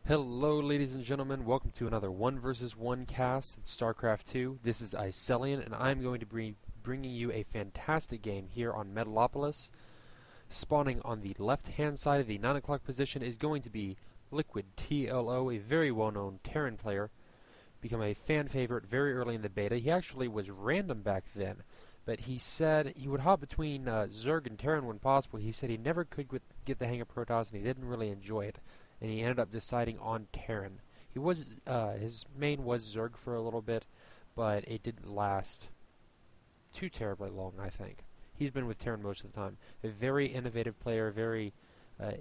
Hello ladies and gentlemen, welcome to another 1 vs 1 cast in StarCraft 2. This is Icelian and I'm going to be bringing you a fantastic game here on Metalopolis. Spawning on the left hand side of the 9 o'clock position is going to be Liquid TLO, a very well known Terran player. Become a fan favorite very early in the beta. He actually was random back then, but he said he would hop between Zerg and Terran when possible. He said he never could get the hang of Protoss and he didn't really enjoy it. And he ended up deciding on Terran. He was his main was Zerg for a little bit, but it didn't last too terribly long, I think. He's been with Terran most of the time. A very innovative player, very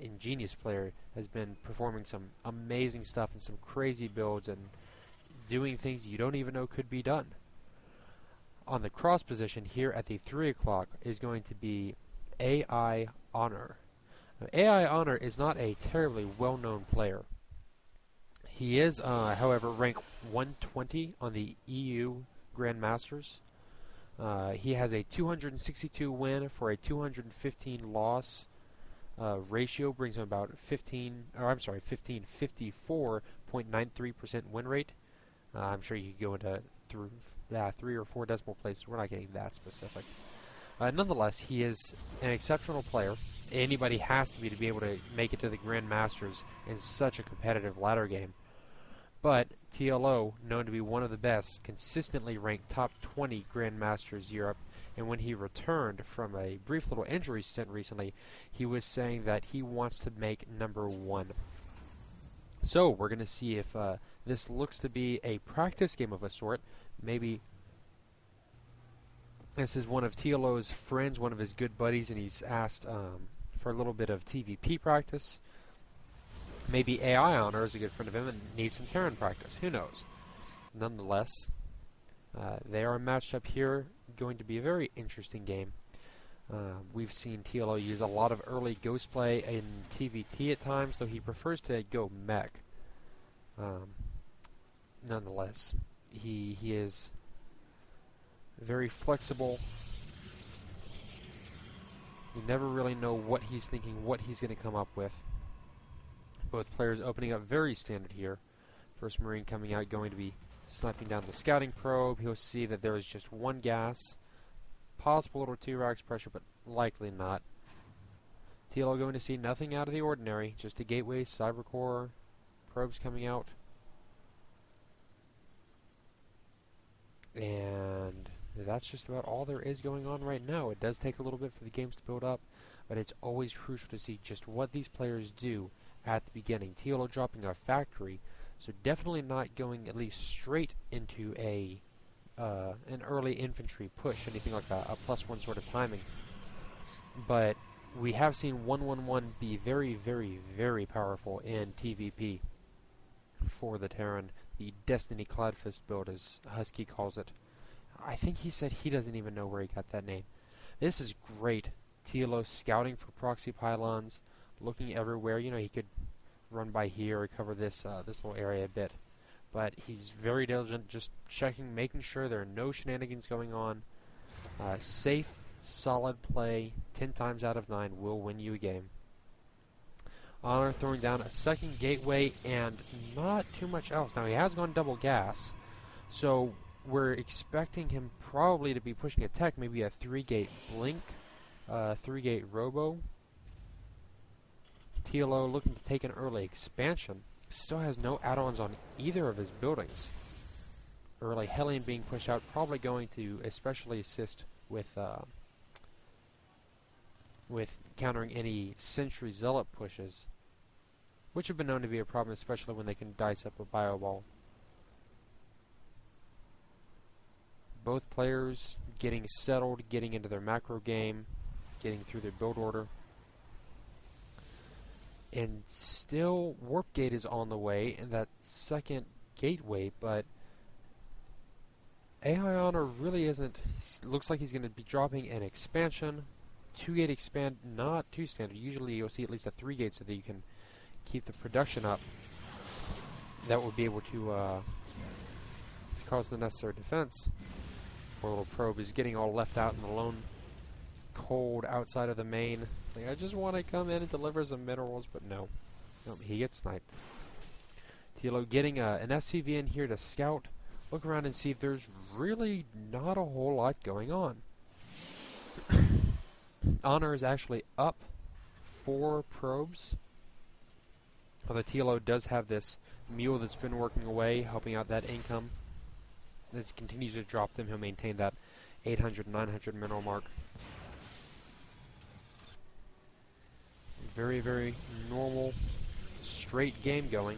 ingenious player, has been performing some amazing stuff and some crazy builds and doing things you don't even know could be done. On the cross position here at the 3 o'clock is going to be AiHonor. AiHonor is not a terribly well-known player. He is, however, ranked 120 on the EU Grandmasters. He has a 262 win for a 215 loss ratio, brings him about 1554.93% win rate. I'm sure you could go into through 3 or 4 decimal places. We're not getting that specific. Nonetheless, he is an exceptional player. Anybody has to be able to make it to the Grand Masters in such a competitive ladder game. But TLO, known to be one of the best, consistently ranked top 20 Grand Masters Europe, and when he returned from a brief little injury stint recently, he was saying that he wants to make #1. So we're going to see if this looks to be a practice game of a sort. Maybe this is one of TLO's friends, one of his good buddies, and he's asked for a little bit of TvP practice. Maybe AiHonor is a good friend of him and needs some Terran practice. Who knows? Nonetheless, they are matched up here. Going to be a very interesting game. We've seen TLO use a lot of early ghost play in TvT at times, though he prefers to go mech. Nonetheless, he is very flexible. You never really know what he's thinking, what he's going to come up with. Both players opening up very standard here. First Marine coming out, going to be sniping down the scouting probe. He'll see that there is just one gas. Possible little 2 racks pressure, but likely not. TLO going to see nothing out of the ordinary. Just a gateway, cyber core, probes coming out. And that's just about all there is going on right now. It does take a little bit for the games to build up, but it's always crucial to see just what these players do at the beginning. TLO dropping a factory, so definitely not going at least straight into an early infantry push, anything like a +1 sort of timing. But we have seen 111 be very, very, very powerful in TvP for the Terran. The Destiny Cloudfist build, as Husky calls it. I think he said he doesn't even know where he got that name. This is great. TLO scouting for proxy pylons, looking everywhere. You know, he could run by here or cover this little area a bit. But he's very diligent, just checking, making sure there are no shenanigans going on. Safe, solid play, 10 times out of 9 will win you a game. Honor throwing down a second gateway and not too much else. Now he has gone double gas, so we're expecting him probably to be pushing a tech, maybe a 3-gate blink, 3-gate robo. TLO looking to take an early expansion. Still has no add-ons on either of his buildings. Early Hellion being pushed out, probably going to especially assist with countering any Sentry Zealot pushes, which have been known to be a problem, especially when they can dice up a bio ball. Both players getting settled, getting into their macro game, getting through their build order. And still, Warp Gate is on the way, and that second gateway, but AiHonor really isn't. Looks like he's going to be dropping an expansion. 2-gate expand, not too standard. Usually you'll see at least a 3-gate so that you can keep the production up. That will be able to cause the necessary defense. Poor little probe is getting all left out in the lone cold outside of the main. Like, I just want to come in and deliver some minerals, but no. Nope, he gets sniped. TLO getting an SCV in here to scout, look around and see if there's really not a whole lot going on. AiHonor is actually up 4 probes. The TLO does have this mule that's been working away, helping out that income. As he continues to drop them, he'll maintain that 800, 900 mineral mark. Very, very normal, straight game going.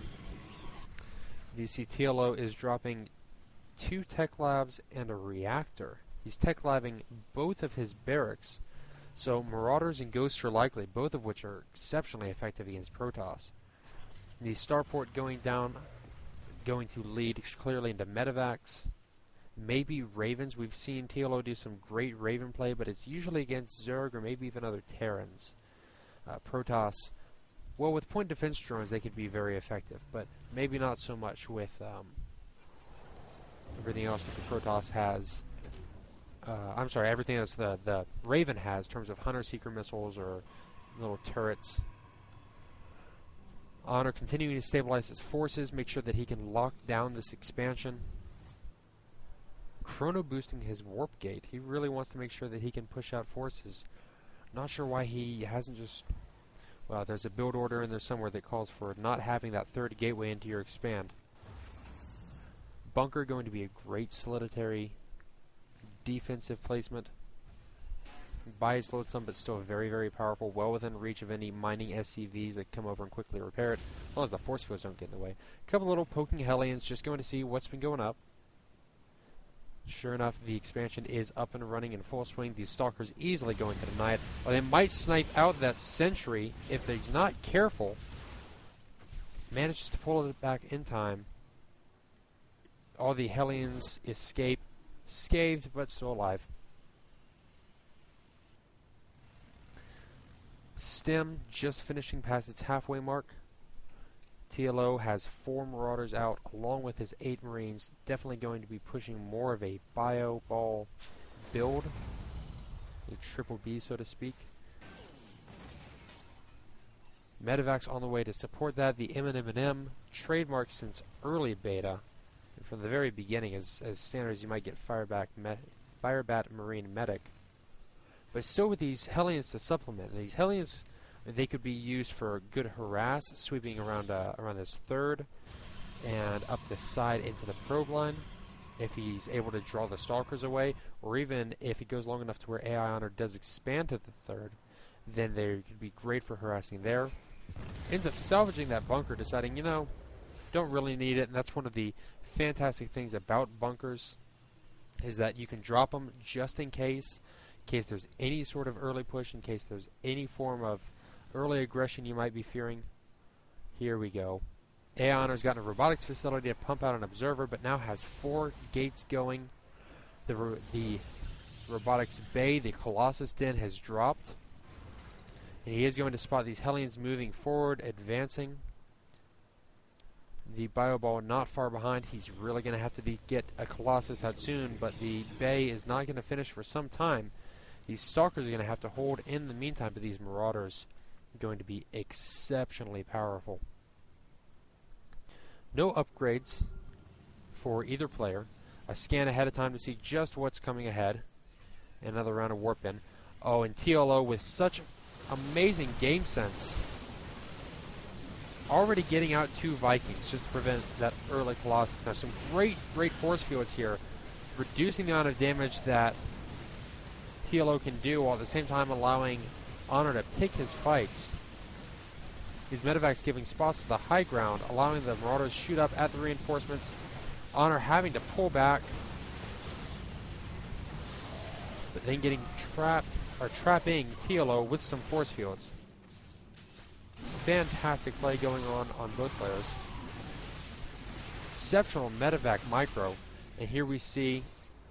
You see TLO is dropping 2 tech labs and a reactor. He's tech labbing both of his barracks, so Marauders and Ghosts are likely, both of which are exceptionally effective against Protoss. The starport going down, going to lead clearly into medevacs. Maybe Ravens. We've seen TLO do some great Raven play, but it's usually against Zerg or maybe even other Terrans. Protoss, well, with point defense drones they could be very effective, but maybe not so much with everything else that the Protoss has. I'm sorry, everything else the Raven has in terms of Hunter-Seeker missiles or little turrets. AiHonor continuing to stabilize his forces, make sure that he can lock down this expansion. Chrono boosting his warp gate. He really wants to make sure that he can push out forces. Not sure why he hasn't just... Well, there's a build order in there somewhere that calls for not having that 3rd gateway into your expand. Bunker going to be a great solitary defensive placement. Bias load some, but still very, very powerful. Well within reach of any mining SCVs that come over and quickly repair it, as long as the force fields don't get in the way. A couple little poking Hellions, just going to see what's been going up. Sure enough, the expansion is up and running in full swing. These Stalkers easily going to deny it. Or they might snipe out that sentry if he's not careful. Manages to pull it back in time. All the Hellions escape, scathed but still alive. Stem just finishing past its halfway mark. TLO has 4 Marauders out along with his 8 Marines. Definitely going to be pushing more of a bio ball build. A triple B, so to speak. Medevacs on the way to support that. The M&M trademark since early beta. And from the very beginning, as standards, you might get Firebat Marine Medic. But still with these Hellions to supplement. These Hellions, they could be used for good harass, sweeping around this 3rd and up this side into the probe line if he's able to draw the Stalkers away, or even if it goes long enough to where AiHonor does expand to the 3rd, then they could be great for harassing there. Ends up salvaging that bunker, deciding, you know, don't really need it, and that's one of the fantastic things about bunkers, is that you can drop them just in case there's any sort of early push, in case there's any form of early aggression you might be fearing. Here we go. AiHonor's gotten a robotics facility to pump out an observer, but now has 4 gates going. The robotics bay, the Colossus Den, has dropped. And he is going to spot these Hellions moving forward, advancing. The Bioball not far behind. He's really going to have to get a Colossus out soon, but the bay is not going to finish for some time. These Stalkers are going to have to hold in the meantime, but these Marauders are going to be exceptionally powerful. No upgrades for either player. A scan ahead of time to see just what's coming ahead. Another round of warp in. Oh, and TLO with such amazing game sense. Already getting out 2 Vikings just to prevent that early Colossus. Now some great force fields here, reducing the amount of damage that TLO can do, while at the same time allowing AiHonor to pick his fights. These medevacs giving spots to the high ground, allowing the Marauders to shoot up at the reinforcements. AiHonor having to pull back, but then getting trapped, or trapping TLO with some force fields. Fantastic play going on both players. Exceptional medevac micro, and here we see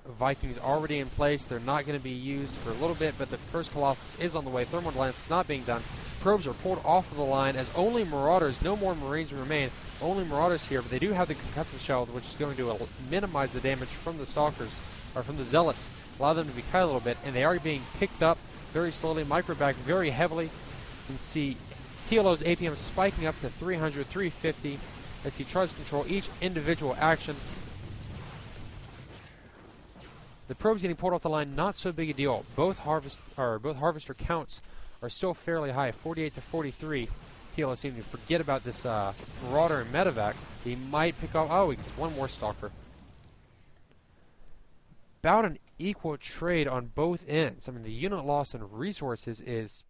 Vikings already in place. They're not going to be used for a little bit, but the first Colossus is on the way. Thermal Lance is not being done. Probes are pulled off of the line as only Marauders, no more Marines remain. Only Marauders here, but they do have the concussive shell, which is going to minimize the damage from the Stalkers, or from the Zealots, allow them to be cut a little bit, and they are being picked up very slowly, microback very heavily. You can see TLO's APM spiking up to 300, 350. as he tries to control each individual action. The probes getting pulled off the line, not so big a deal. Both harvester counts are still fairly high, 48 to 43. TLO seem to forget about this Marauder and Medevac. He might pick up. Oh, he gets one more Stalker. About an equal trade on both ends. I mean, the unit loss in resources is